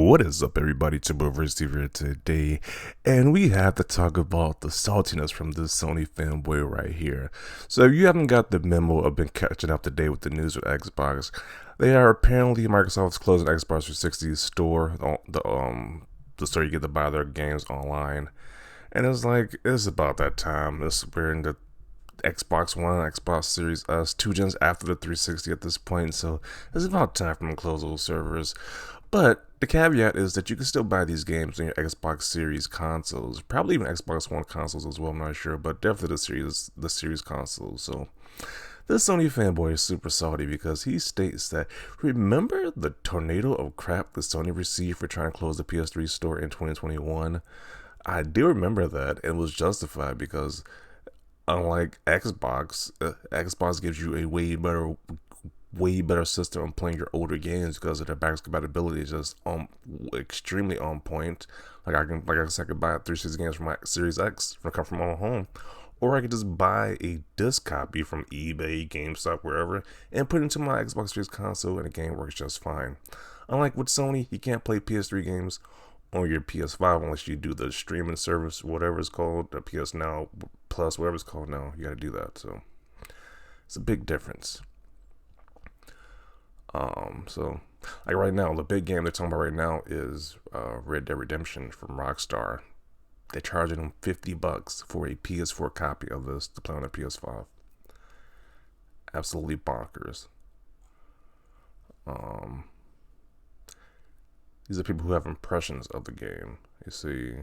What is up, everybody? It's your boy Steve here today, and we have to talk about the saltiness from this Sony fanboy right here. So, if you haven't got the memo or been catching up to date with the news with Xbox, they are apparently Microsoft's closing Xbox 360 store, the store you get to buy their games online, and it's about that time. We're in the Xbox One, Xbox Series S, 2 gens after the 360 at this point, so it's about time for them to close those servers. But the caveat is that you can still buy these games on your Xbox Series consoles, probably even Xbox One consoles as well. I'm not sure, but definitely the Series consoles. So this Sony fanboy is super salty because he states that remember the tornado of crap that Sony received for trying to close the PS3 store in 2021. I do remember that and was justified because unlike Xbox, Xbox gives you a way better system on playing your older games because of their backwards compatibility is just extremely on point. Like I could buy 360 games from my Series X come from my home, or I could just buy a disc copy from eBay, GameStop, wherever, and put it into my Xbox Series console, and the game works just fine. Unlike with Sony, you can't play PS3 games on your PS5 unless you do the streaming service, whatever it's called, the PS Now Plus, whatever it's called now. You got to do that, so it's a big difference. So like right now, the big game they're talking about right now is Red Dead Redemption from Rockstar. They're charging them $50 for a PS4 copy of this to play on a PS5. Absolutely bonkers. These are people who have impressions of the game. You see,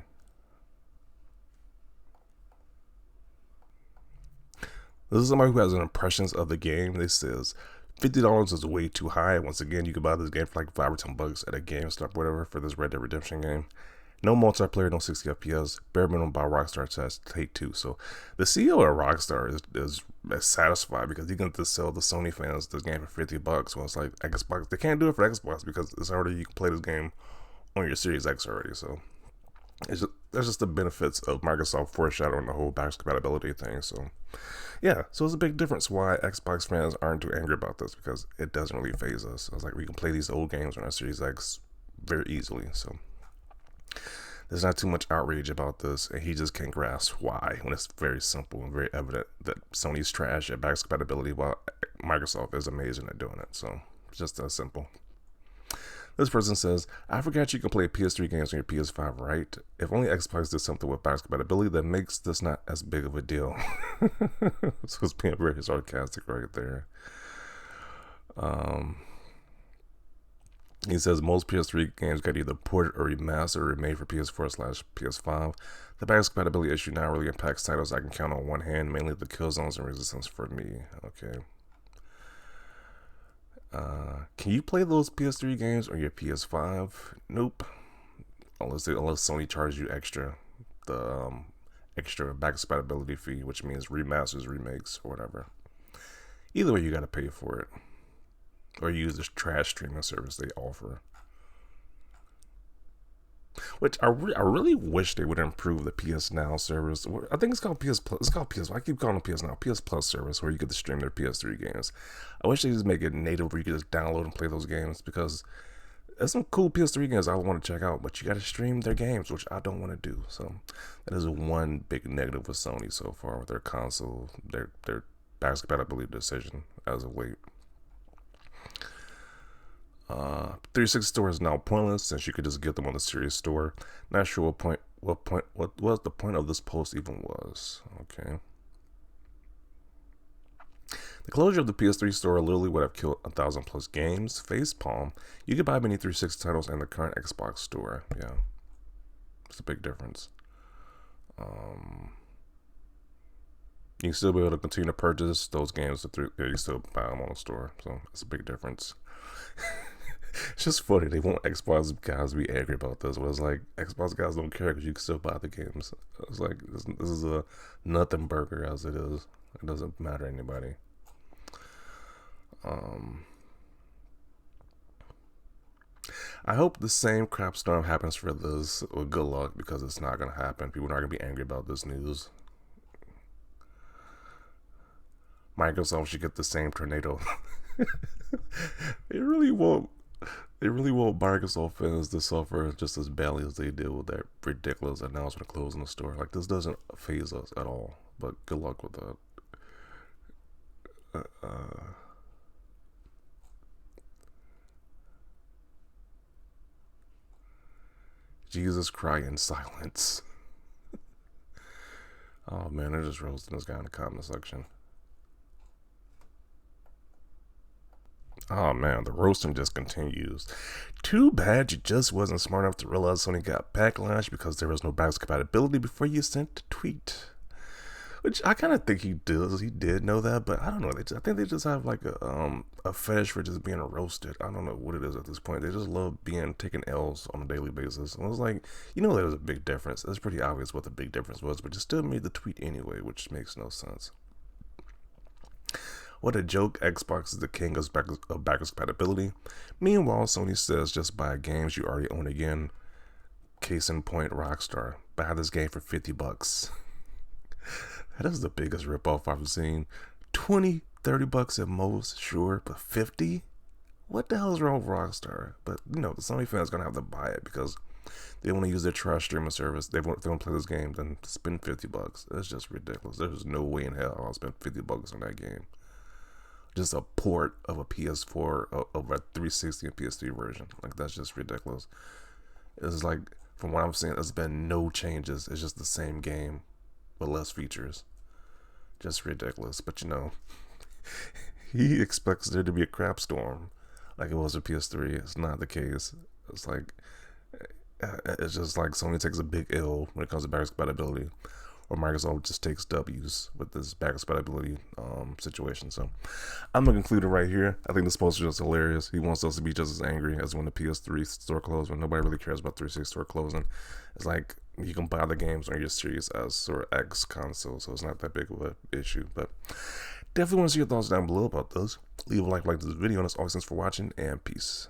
this is somebody who has impressions of the game. This says $50 is way too high. Once again, you can buy this game for like $5 or $10 at a GameStop, whatever, for this Red Dead Redemption game. No multiplayer, no 60 FPS. Bare minimum by Rockstar says Take-Two. So the CEO of Rockstar is satisfied because he can just sell the Sony fans this game for $50. Well, it's like Xbox. They can't do it for Xbox because it's already, you can play this game on your Series X already. So that's just the benefits of Microsoft foreshadowing the whole backwards compatibility thing. So yeah, so it's a big difference why Xbox fans aren't too angry about this because it doesn't really phase us. It's like we can play these old games on our Series X very easily. So there's not too much outrage about this, and he just can't grasp why when it's very simple and very evident that Sony's trash at backwards compatibility while Microsoft is amazing at doing it. So it's just that simple. This person says, I forgot you can play PS3 games on your PS5, right? If only Xbox did something with backwards compatibility that makes this not as big of a deal. So it's being very sarcastic right there. He says most PS3 games got either ported or remastered or remade for PS4/PS5. The backwards compatibility issue now really impacts titles I can count on one hand, mainly the Killzones and Resistance for me. Okay. Can you play those PS3 games on your PS5? Nope. Unless Sony charges you the extra backwards compatibility fee, which means remasters, remakes, or whatever. Either way, you gotta pay for it, or use this trash streaming service they offer. Which I really wish they would improve the PS Now service. I think it's called PS Plus. It's called PS. I keep calling it PS Now. PS Plus service where you get to stream their PS3 games. I wish they just make it native where you can just download and play those games because there's some cool PS3 games I want to check out, but you got to stream their games, which I don't want to do. So that is one big negative with Sony so far with their console, their backwards compatibility decision as of late. 360 store is now pointless since you could just get them on the Series store. Not sure what the point of this post even was. Okay. The closure of the PS3 store literally would have killed 1,000+ games. Facepalm. You could buy many 360 titles in the current Xbox store. Yeah. It's a big difference. You can still be able to continue to purchase those games. You can still buy them on the store. So it's a big difference. It's just funny. They want Xbox guys to be angry about this. But it's like, Xbox guys don't care because you can still buy the games. It's like, this is a nothing burger as it is. It doesn't matter to anybody. I hope the same crap storm happens for this. Well, good luck because it's not going to happen. People are not going to be angry about this news. Microsoft should get the same tornado. They really won't. They really want Microsoft fans to suffer just as badly as they did with that ridiculous announcement of closing the store. Like, this doesn't phase us at all. But good luck with that. Jesus cry in silence. Oh man, they're just roasting this guy in the comment section. Oh man, the roasting just continues. Too bad you just wasn't smart enough to realize Sony got backlash because there was no backwards compatibility before you sent the tweet. Which I kind of think he does. He did know that, but I don't know. I think they just have like a fetish for just being roasted. I don't know what it is at this point. They just love being taking L's on a daily basis. And I was like, there was a big difference. It's pretty obvious what the big difference was, but you still made the tweet anyway, which makes no sense. What a joke, Xbox is the king of backwards compatibility. Meanwhile, Sony says just buy games you already own again. Case in point, Rockstar. Buy this game for $50. That is the biggest ripoff I've seen. 20, 30 bucks at most, sure, but 50? What the hell is wrong with Rockstar? But, the Sony fans are going to have to buy it because they want to use their trash streaming service. They want to play this game, then spend $50. That's just ridiculous. There's no way in hell I'll spend $50 on that game. Just a port of a PS4 of a 360 and PS3 version. Like, that's just ridiculous. It's like, from what I'm seeing, there's been no changes. It's just the same game with less features. Just ridiculous. But he expects there to be a crap storm like it was with PS3. It's not the case. It's just like Sony takes a big L when it comes to backwards compatibility, or Microsoft just takes W's with this backwards compatibility situation. So I'm gonna conclude it right here. I think this post is just hilarious. He wants us to be just as angry as when the PS3 store closed, when nobody really cares about 360 store closing. It's like you can buy the games on your Series S or X console, so it's not that big of an issue. But definitely want to see your thoughts down below about this. Leave a like this video, and as always, thanks for watching, and peace.